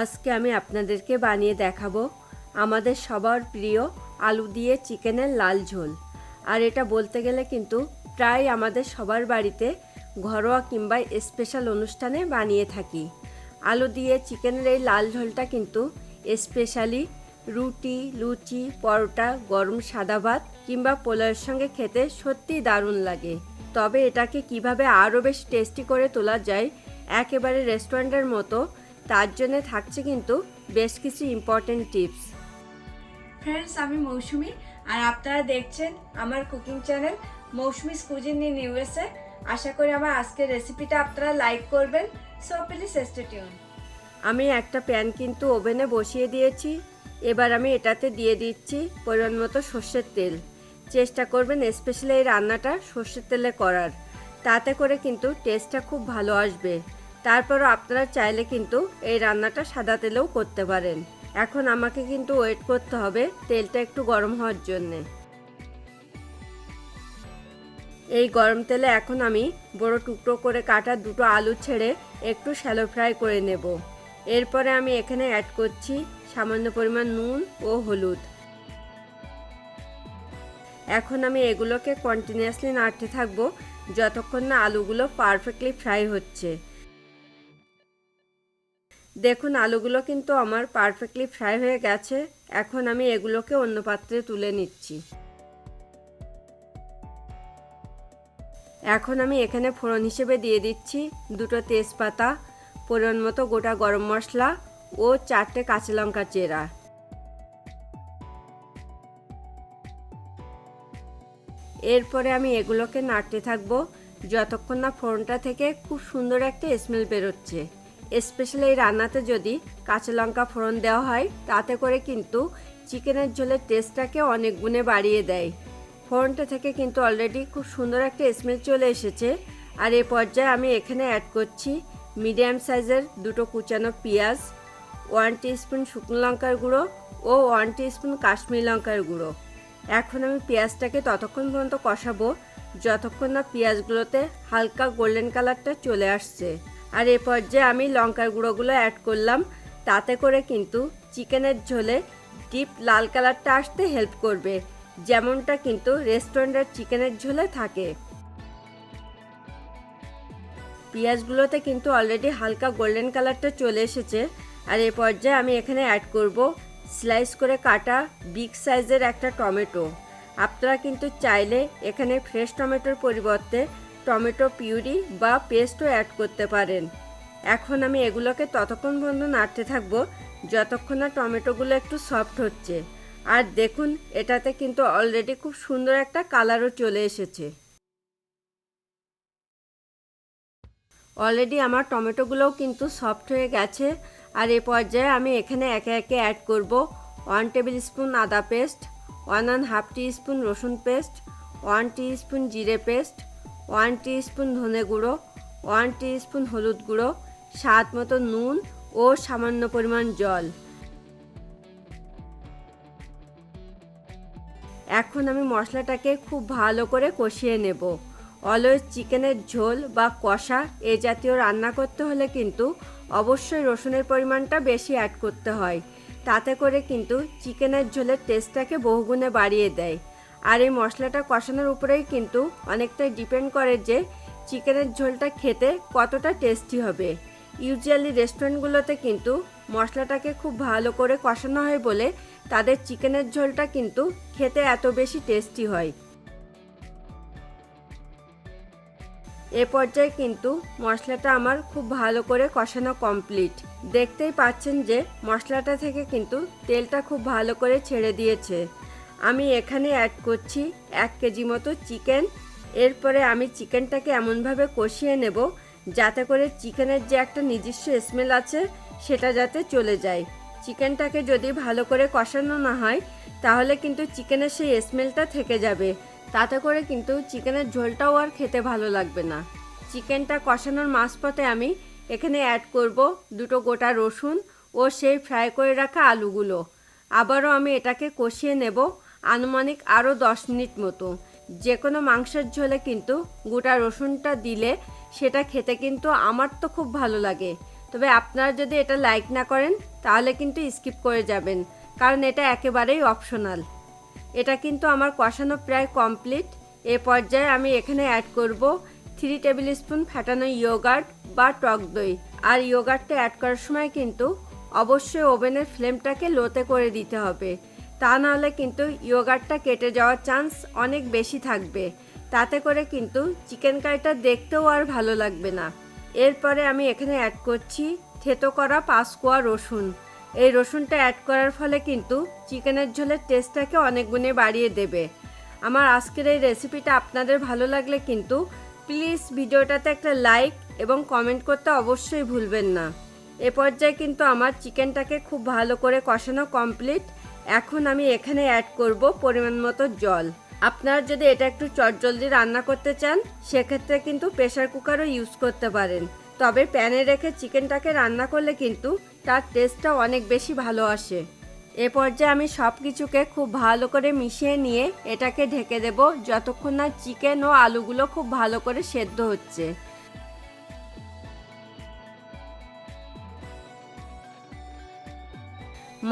আজকে আমি আপনাদেরকে বানিয়ে দেখাবো আমাদের সবার প্রিয় আলু দিয়ে চিকেনের লাল ঝোল। আর এটা বলতে গেলে কিন্তু প্রায় আমাদের সবার বাড়িতে ঘরোয়া কিংবা স্পেশাল অনুষ্ঠানে বানিয়ে থাকি। আলু দিয়ে চিকেনের এই লাল ঝোলটা কিন্তু স্পেশালি রুটি, লুচি, পরোটা, গরম সাদা ভাত কিংবা পোলাওয়ের সঙ্গে খেতে সত্যিই দারুণ লাগে। তবে এটাকে কিভাবে আরও বেশি টেস্টি করে তোলা যায় একেবারে রেস্টুরেন্টের মতো, তার জন্য থাকছে কিন্তু বেশ কিছু ইম্পর্টেন্ট টিপস। ফ্রেন্ডস, আমি মৌসুমি আর আপনারা দেখছেন আমার cooking channel Mousumi's cuisine in USA. আশা করি আমার আজকের রেসিপিটা আপনারা লাইক করবেন। So please stay tune. আমি একটা প্যান কিন্তু ওভেনে বসিয়ে দিয়েছি। এবার আমি এটাতে দিয়ে দিচ্ছি পরিমাণ মতো সর্ষের তেল। চেষ্টা করবেন স্পেশালি এই রান্নাটা সর্ষের তেলে করার, তাতে করে কিন্তু টেস্টটা খুব ভালো আসবে। তারপরও আপনারা চাইলে কিন্তু এই রান্নাটা সাদা তেলেও করতে পারেন। এখন আমাকে কিন্তু ওয়েট করতে হবে তেলটা একটু গরম হওয়ার জন্যে। এই গরম তেলে এখন আমি বড় টুকরো করে কাটা দুটো আলু ছেড়ে একটু শ্যালো ফ্রাই করে নেব। এরপরে আমি এখানে অ্যাড করছি সামান্য পরিমাণ নুন ও হলুদ। এখন আমি এগুলোকে কন্টিনিউয়াসলি নাড়তে থাকবো যতক্ষণ না আলুগুলো পারফেক্টলি ফ্রাই হচ্ছে। দেখুন, আলুগুলো কিন্তু আমার পারফেক্টলি ফ্রাই হয়ে গেছে। এখন আমি এগুলোকে অন্য পাত্রে তুলে নিচ্ছি। এখন আমি এখানে ফোড়ন হিসেবে দিয়ে দিচ্ছি দুটো তেজপাতা, পরিমাণ মতো গোটা গরম মশলা ও 4টে কাঁচা লঙ্কা চেরা। এরপরে আমি এগুলোকে নাড়তে থাকবো যতক্ষণ না ফোড়নটা থেকে খুব সুন্দর একটা স্মেল বেরোচ্ছে। স্পেশালি এই রান্নাতে যদি কাঁচা লঙ্কা ফোড়ন দেওয়া হয় তাতে করে কিন্তু চিকেনের ঝোলের টেস্টটাকে অনেক গুণে বাড়িয়ে দেয়। ফোড়নটা থেকে কিন্তু অলরেডি খুব সুন্দর একটা স্মেল চলে এসেছে। আর এই পর্যায়ে আমি এখানে অ্যাড করছি মিডিয়াম সাইজের দুটো কুচানো পেঁয়াজ, 1 টিস্পুন শুকনো লঙ্কার গুঁড়ো ও 1 টিস্পুন কাশ্মীরি লঙ্কার গুঁড়ো। এখন আমি পেঁয়াজটাকে ততক্ষণ পর্যন্ত কষাবো যতক্ষণ না পেঁয়াজগুলোতে হালকা গোল্ডেন কালারটা চলে আসছে। আর এ পর্যায়ে আমি লঙ্কার গুঁড়োগুলো অ্যাড করলাম, তাতে করে কিন্তু চিকেনের ঝোলে ডিপ লাল কালারটা আসতে হেল্প করবে, যেমনটা কিন্তু রেস্টুরেন্টের চিকেনের ঝোলে থাকে। পেঁয়াজগুলোতে কিন্তু অলরেডি হালকা গোল্ডেন কালারটা চলে এসেছে। আর এ পর্যায়ে আমি এখানে অ্যাড করব স্লাইস করে কাটা বিগ সাইজের একটা টমেটো। আপনারা কিন্তু চাইলে এখানে ফ্রেশ টমেটোর পরিবর্তে টমেটো পিউরি বা পেস্টও অ্যাড করতে পারেন। এখন আমি এগুলোকে ততক্ষণ পর্যন্ত নাড়তে থাকবো যতক্ষণ না টমেটোগুলো একটু সফট হচ্ছে। আর দেখুন, এটাতে কিন্তু অলরেডি খুব সুন্দর একটা কালারও চলে এসেছে। অলরেডি আমার টমেটোগুলোও কিন্তু সফট হয়ে গেছে। আর এ পর্যায়ে আমি এখানে একে একে অ্যাড করব 1 টেবিল স্পুন আদা পেস্ট, 1.5 টিস্পুন রসুন পেস্ট, 1 টিস্পুন জিরে পেস্ট, 1 টিস্পুন ধনে গুঁড়ো, 1 টিস্পুন হলুদ গুঁড়ো, স্বাদ মতো নুন ও সামান্য পরিমাণ জল। এখন আমি মশলাটাকে খুব ভালো করে কষিয়ে নেব। অলওয়েজ চিকেনের ঝোল বা কষা এ জাতীয় রান্না করতে হলে কিন্তু অবশ্যই রসুনের পরিমাণটা বেশি অ্যাড করতে হয়, তাতে করে কিন্তু চিকেনের ঝোলের টেস্টটাকে বহুগুণে বাড়িয়ে দেয়। আর এই মশলাটা কষানোর উপরেই কিন্তু অনেকটাই ডিপেন্ড করে যে চিকেনের ঝোলটা খেতে কতটা টেস্টি হবে। ইউজুয়ালি রেস্টুরেন্টগুলোতে কিন্তু মশলাটাকে খুব ভালো করে কষানো হয় বলে তাদের চিকেনের ঝোলটা কিন্তু খেতে এত বেশি টেস্টি হয়। এ পর্যায়ে কিন্তু মশলাটা আমার খুব ভালো করে কষানো কমপ্লিট। দেখতেই পাচ্ছেন যে মশলাটা থেকে কিন্তু তেলটা খুব ভালো করে ছেড়ে দিয়েছে। আমি এখানে অ্যাড করছি 1 কেজি মতো চিকেন। এরপরে আমি চিকেনটাকে এমনভাবে কষিয়ে নেব যাতে করে চিকেনের যে একটা নিজস্ব স্মেল আছে সেটা যাতে চলে যায়। চিকেনটাকে যদি ভালো করে কষানো না হয় তাহলে কিন্তু চিকেনের সেই স্মেলটা থেকে যাবে, তাতে করে কিন্তু চিকেনের ঝোলটাও আর খেতে ভালো লাগবে না। চিকেনটা কষানোর মাঝপথে আমি এখানে অ্যাড করব দুটো গোটা রসুন ও সেই ফ্রাই করে রাখা আলুগুলো। আবারও আমি এটাকে কষিয়ে নেব আনুমানিক আরও 10 মিনিট মতো। যে কোনো মাংসের ঝোলে কিন্তু গোটা রসুনটা দিলে সেটা খেতে কিন্তু আমার তো খুব ভালো লাগে। তবে আপনারা যদি এটা লাইক না করেন তাহলে কিন্তু স্কিপ করে যাবেন, কারণ এটা একেবারেই অপশনাল। এটা কিন্তু আমার কষানো প্রায় কমপ্লিট। এ পর্যায়ে আমি এখানে অ্যাড করব 3 টেবিল স্পুন ফ্যাটানো ইয়োগার্ট বা টক দই। আর ইয়োগার্টটা অ্যাড করার সময় কিন্তু অবশ্যই ওভেনের ফ্লেমটাকে লোতে করে দিতে হবে, তা নাহলে কিন্তু ইয়োগার্টটা কেটে যাওয়ার চান্স অনেক বেশি থাকবে। তাতে করে কিন্তু চিকেন কারিটা দেখতেও আর ভালো লাগবে না। এরপরে আমি এখানে অ্যাড করছি থেতো করা 5 কোয়া রসুন। এই রসুনটা অ্যাড করার ফলে কিন্তু চিকেনের ঝোলের টেস্টটাকে অনেক গুণে বাড়িয়ে দেবে। আমার আজকের এই রেসিপিটা আপনাদের ভালো লাগলে কিন্তু প্লিজ ভিডিওটাতে একটা লাইক এবং কমেন্ট করতে অবশ্যই ভুলবেন না। এ পর্যায়ে কিন্তু আমার চিকেনটাকে খুব ভালো করে কষানো কমপ্লিট। এখন আমি এখানে অ্যাড করব পরিমাণ মতো জল। আপনারা যদি এটা একটু চটজলদি রান্না করতে চান সেক্ষেত্রে কিন্তু প্রেসার কুকারও ইউজ করতে পারেন, তবে প্যানে রেখে চিকেনটাকে রান্না করলে কিন্তু তার টেস্টটা অনেক বেশি ভালো আসে। এ পর্যায়ে আমি সব কিছুকে খুব ভালো করে মিশিয়ে নিয়ে এটাকে ঢেকে দেব যতক্ষণ না চিকেন ও আলুগুলো খুব ভালো করে সেদ্ধ হচ্ছে।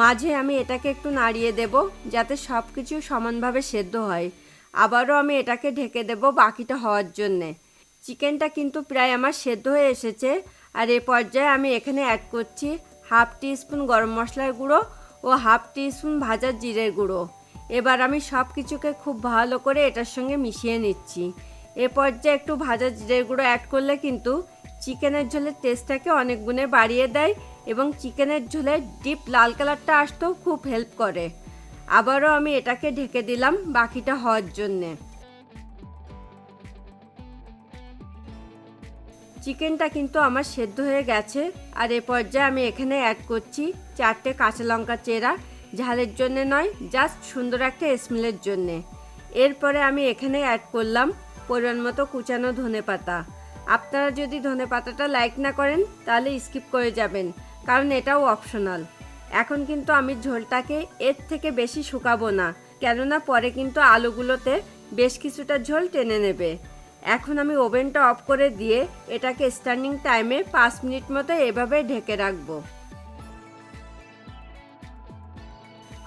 মাঝে আমি এটাকে একটু নাড়িয়ে দেব যাতে সব কিছু সমানভাবে সেদ্ধ হয়। আবারও আমি এটাকে ঢেকে দেব বাকিটা হওয়ার জন্যে। চিকেনটা কিন্তু প্রায় আমার সেদ্ধ হয়ে এসেছে। আর এ পর্যায়ে আমি এখানে অ্যাড করছি হাফ টিস্পুন গরম মশলার গুঁড়ো ও হাফ টিস্পুন ভাজা জিরের গুঁড়ো। এবার আমি সব কিছুকে খুব ভালো করে এটার সঙ্গে মিশিয়ে নিচ্ছি। এ পর্যায়ে একটু ভাজা জিরের গুঁড়ো অ্যাড করলে কিন্তু চিকেনের ঝোলের টেস্টটাকে অনেক গুণে বাড়িয়ে দেয় এবং চিকেনের ঝোলের ডিপ লাল কালারটা আসতেও খুব হেল্প করে। আবারও আমি এটাকে ঢেকে দিলাম বাকিটা হওয়ার জন্যে। চিকেনটা কিন্তু আমার সেদ্ধ হয়ে গেছে। আর এ পর্যায়ে আমি এখানে অ্যাড করছি 4টে কাঁচা লঙ্কা চেরা, ঝালের জন্য নয়, জাস্ট সুন্দর একটা স্মেলের জন্যে। এরপরে আমি এখানে অ্যাড করলাম পরিমাণ মতো কুচানো ধনেপাতা। আপনারা যদি ধনেপাতাটা লাইক না করেন তাহলে স্কিপ করে যাবেন, কারণ এটাও অপশনাল। এখন কিন্তু আমি ঝোলটাকে এর থেকে বেশি শুকাবো না, কেননা পরে কিন্তু আলুগুলোতে বেশ কিছুটা ঝোল টেনে নেবে। এখন আমি ওভেনটা অফ করে দিয়ে এটাকে স্ট্যান্ডিং টাইমে 5 মিনিট মতো এভাবে ঢেকে রাখবো।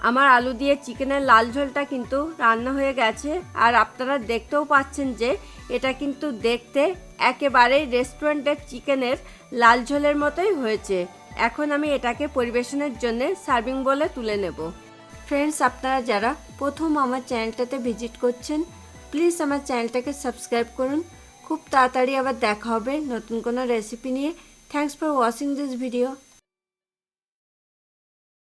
আমার আলু দিয়ে চিকেনের লাল ঝোলটা কিন্তু রান্না হয়ে গেছে। আর আপনারা দেখতেও পাচ্ছেন যে এটা কিন্তু দেখতে একেবারেই রেস্টুরেন্টের চিকেনের লাল ঝোলের মতোই হয়েছে। এখন আমি এটাকে পরিবেশনের জন্য সার্ভিং বোলে তুলে নেব। ফ্রেন্ডস, আপনারা যারা প্রথম আমার চ্যানেলটাতে ভিজিট করছেন প্লিজ আমার চ্যানেলটাকে সাবস্ক্রাইব করুন। খুব তাড়াতাড়ি আবার দেখা হবে নতুন কোনো রেসিপি নিয়ে। Thanks for watching this video.